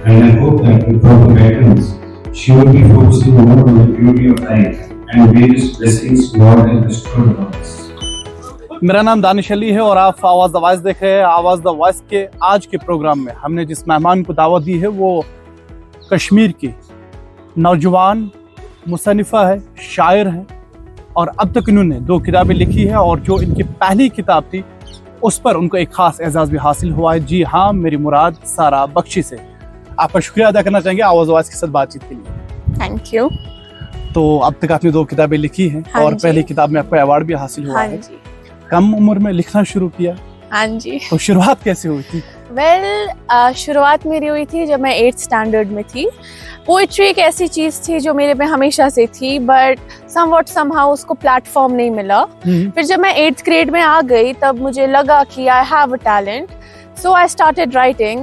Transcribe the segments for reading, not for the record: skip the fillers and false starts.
and I hope that without the patterns, she would be focusing more on the beauty of life and various blessings God has bestowed on us. मेरा नाम दानिश अली है और आप आवाज़ the voice देख रहे हैं। आवाज़ द वॉइस के आज के प्रोग्राम में हमने जिस मेहमान को दावत दी है वो कश्मीर की नौजवान मुसन्निफ़ा है, शायर है और अब तक इन्होंने 2 किताबें लिखी है और जो इनकी पहली किताब थी उस पर उनको एक ख़ास एजाज़ भी हासिल हुआ है। जी हाँ, मेरी मुराद सारा बख्शी से। आपका शुक्रिया अदा करना चाहेंगे आवाज़ द वॉइस के साथ बातचीत के लिए। Thank you. तो अब तक आपने 2 किताबें लिखी हैं और पहली किताब में आपको अवार्ड भी हासिल हुआ है। कम उम्र में लिखना शुरू किया। हाँ जी। तो शुरुआत कैसे हुई थी? शुरुआत मेरी हुई थी जब मैं 8th स्टैंडर्ड में थी। पोइट्री एक ऐसी चीज़ थी जो मेरे में हमेशा से थी, बट समहाउ उसको प्लेटफॉर्म नहीं मिला। फिर जब मैं 8th ग्रेड में आ गई तब मुझे लगा कि I have a talent, so I started writing,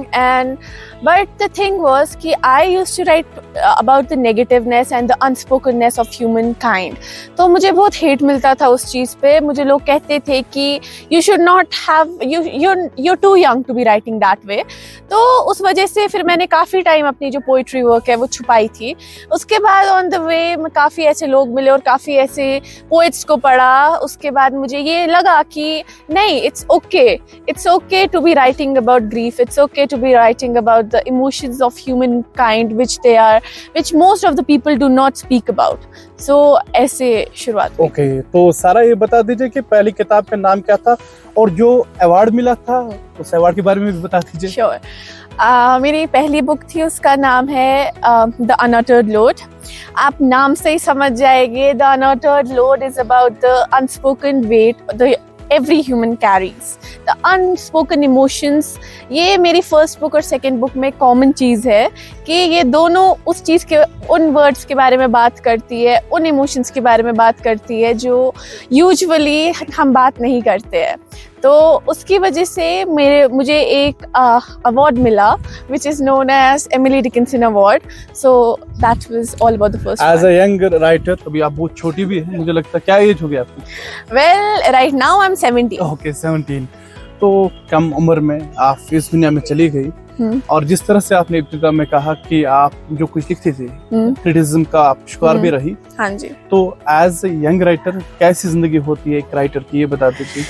but the thing was कि I used to write about the negativeness and the unspokenness of humankind. तो मुझे बहुत hate मिलता था उस चीज़ पे। मुझे लोग कहते थे कि you should not have you're too young to be writing that way. तो उस वजह से फिर मैंने काफ़ी टाइम अपनी जो पोइट्री वर्क है वो छुपाई थी। उसके बाद ऑन द वे में काफ़ी ऐसे लोग मिले और काफ़ी ऐसे पोइट्स को पढ़ा। उसके बाद मुझे ये लगा कि नहीं, it's okay to be writing about grief, it's okay to be writing about the emotions of humankind which most of the people do not speak about. So ऐसे शुरुआत हुई। ओके, तो सारा ये बता दीजिए कि पहली किताब का नाम क्या था और जो अवार्ड मिला था उस अवार्ड के बारे में भी बता दीजिए। श्योर। मेरी पहली बुक थी, उसका नाम है द अनअटर्ड लोड। आप नाम से ही समझ जाएंगे, the unuttered load is about the unspoken weight the every human carries, the unspoken emotions। ये मेरी फर्स्ट बुक और सेकंड बुक में कॉमन चीज़ है कि ये दोनों उस चीज़ के उन वर्ड्स के बारे में बात करती है, उन इमोशंस के बारे में बात करती है जो यूजुअली हम बात नहीं करते हैं। तो उसकी वजह से मुझे एक अवार्ड मिला which is known as Emily Dickinson Award. So that was all about the first one. As a young writer, अभी आप बहुत छोटी भी हैं, मुझे लगता है। क्या एज हो गया आपकी? Well, right now I'm 17. Okay, 17। तो कम उम्र में आप इस दुनिया में चली गई और जिस तरह से आपने इब्तिदा में कहा कि आप जो कुछ लिखती थी क्रिटिसिज्म का आप शिकार भी रही। हाँ जी। तो एज ए यंग राइटर कैसी जिंदगी होती है एक राइटर की, ये बता दीजिए,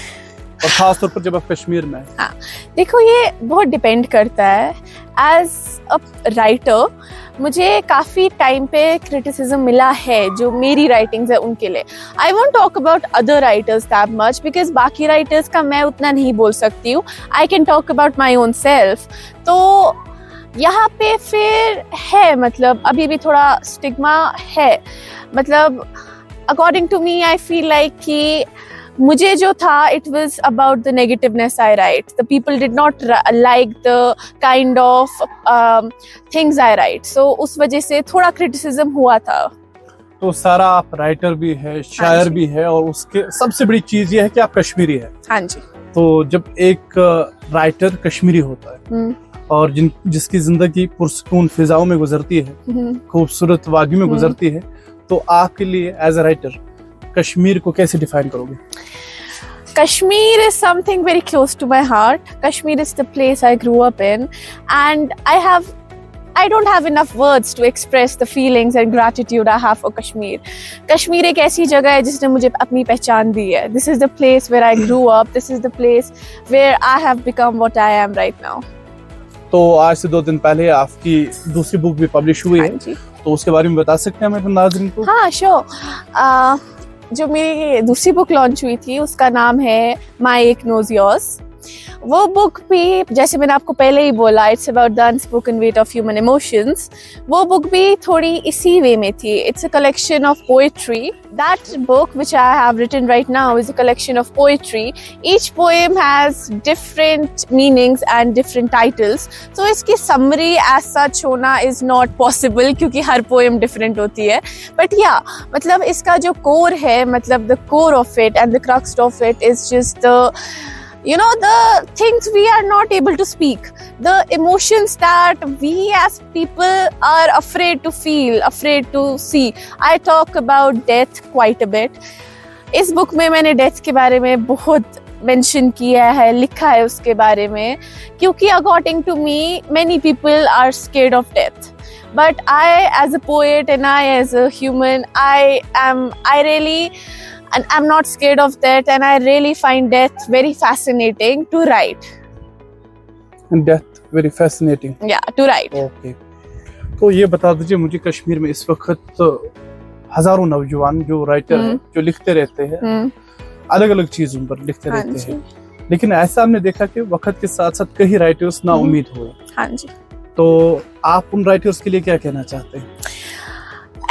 और खास तौर पर जब आप कश्मीर में। हाँ, देखो ये बहुत डिपेंड करता है। एज अ राइटर मुझे काफ़ी टाइम पे क्रिटिसिज्म मिला है जो मेरी राइटिंग्स है उनके लिए। I won't talk about other writers that much because बाकी राइटर्स का मैं उतना नहीं बोल सकती हूँ। I can talk about my own self. तो यहाँ पे फिर है, मतलब अभी भी थोड़ा स्टिग्मा है। मतलब according to me I feel like कि मुझे जो था it was about the negativeness I write. The people did not like the kind of things I write. So उस वजह से थोड़ा क्रिटिसिज्म हुआ था। तो सारा आप राइटर भी है, शायर भी है और उसके सबसे बड़ी चीज ये है कि आप कश्मीरी है। हाँ जी। तो जब एक राइटर कश्मीरी होता है और जिसकी जिंदगी पुरसकून फिजाओं में गुजरती है, खूबसूरत वादियों में गुजरती है, तो आपके लिए एज अ राइटर कश्मीर को कैसे डिफाइन करोगे? Kashmir is something very close to my heart. Kashmir is the place I grew up in, and I don't have enough words to express the feelings and gratitude I have for Kashmir. Kashmir एक ऐसी जगह है जिसने मुझे अपनी पहचान दी है। This is the place where I grew up. This is the place where I have become what I am right now. तो आज से 2 दिन पहले आपकी दूसरी बुक भी पब्लिश हुई है, तो उसके बारे में बता सकते हैं हमारे नाज़रीन को? हाँ, श्योर। जो मेरी दूसरी बुक लॉन्च हुई थी उसका नाम है माई एक नोज योर्स। वो बुक भी, जैसे मैंने आपको पहले ही बोला, it's about the unspoken weight of human emotions. वो बुक भी थोड़ी इसी वे में थी। It's a collection of poetry. That book which I have written right now is a collection of poetry. Each poem has different meanings and different titles. तो इसकी summary as such होना is not possible क्योंकि हर poem different होती है। But या मतलब इसका जो कोर है, मतलब the core of it and the crux of it is just the the things we are not able to speak, the emotions that we as people are afraid to feel, afraid to see. I talk about death quite a bit. इस book में मैंने death के बारे में बहुत mention किया है, लिखा है उसके बारे में, क्योंकि according to me many people are scared of death, but I as a poet and I as a human, I really, and I'm not scared of death, and I really find death very fascinating to write. And death very fascinating. Yeah, to write. Okay. तो ये बता दीजिए मुझे, कश्मीर में इस वक्त हजारों नौजवान जो राइटर हैं, जो लिखते रहते हैं, अलग अलग चीजों पर लिखते रहते हैं, लेकिन ऐसा हमने देखा कि वक्त के साथ साथ कई राइटर्स ना उम्मीद हुए। हाँ जी। तो आप उन राइटर्स के लिए क्या कहना चाहते हैं?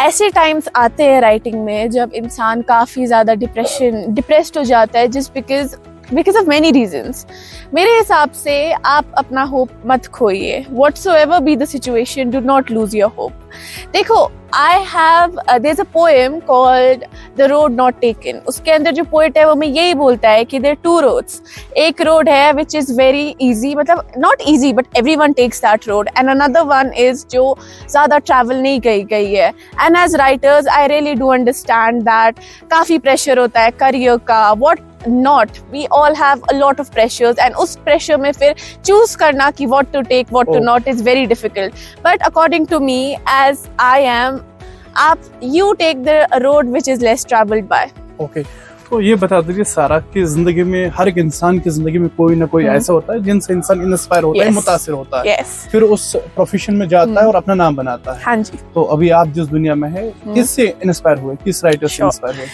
ऐसे टाइम्स आते हैं राइटिंग में जब इंसान काफी ज्यादा डिप्रेस्ड हो जाता है, just because of many reasons. मेरे हिसाब से आप अपना होप मत खोइए, whatsoever be the situation, do not lose your hope. देखो, there is a poem called the road not taken. उसके अंदर जो पोएट है वो हमें यही बोलता है कि देयर टू रोड्स, एक रोड है विच इज वेरी इजी, मतलब not easy but everyone takes that road, and another one is जो ज्यादा ट्रैवल नहीं गई है। And as writers I really do understand that काफी प्रेशर होता है करियर का, what not, we all have a lot of pressures, and उस प्रेशर में फिर चूज करना कि what to take what to not is very difficult. But according to me as I am, you take the road which is less traveled by. Okay. तो ये बता दीजिए, सारा की जिंदगी में, हर एक इंसान की जिंदगी में कोई ना कोई ऐसा होता है जिनसे इंसान इंस्पायर होता है, मुतासिर होता है, फिर उस प्रोफेशन में जाता है और अपना नाम बनाता है। हाँ जी। तो अभी आप जिस दुनिया में है, किससे इंस्पायर हुए, किस राइटर से इंस्पायर हुए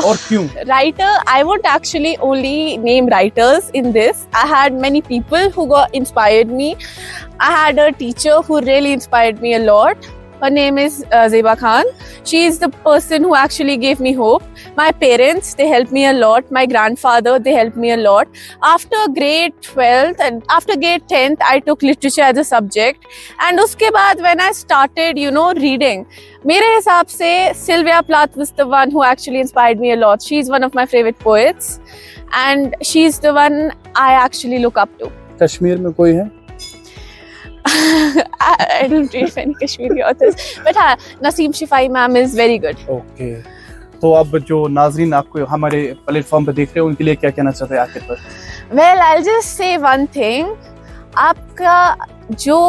और क्यों? Writer, I won't actually only name writers in this. I had many people who inspired me. I had a teacher who really inspired me a lot. Her name is Zeba Khan. She is the person who actually gave me hope. My parents, they helped me a lot. My grandfather, they helped me a lot. After grade 12th and after grade 10th, I took literature as a subject. And uske baad when I started, reading, mere hisab se Sylvia Plath was the one who actually inspired me a lot. She's one of my favorite poets. And she's the one I actually look up to. Kashmir में कोई है? I don't read many Kashmiri authors, but हाँ, Naseem Shifai ma'am is very good. Okay. तो अब जो नाज़रीन आपको हमारे प्लेटफॉर्म पे देख रहे हैं, उनके लिए क्या कहना चाहते हैं आखिर पर? Well, I'll just say one thing. आपका जो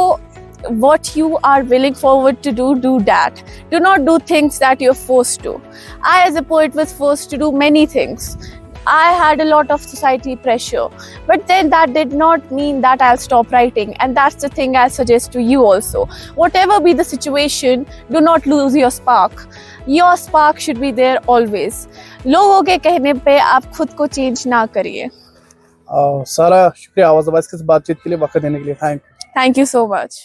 what you are willing forward to do that. Do not do things that you're forced to. I, as a poet, was forced to do many things. I had a lot of society pressure, but then that did not mean that I'll stop writing, and that's the thing I suggest to you also. Whatever be the situation, do not lose your spark. Your spark should be there always. लोगों के कहने पे आप खुद को change ना करिए। सारा शुक्रिया आवाज़ के बातचीत के लिए, वक्त देने के लिए। Thank you so much.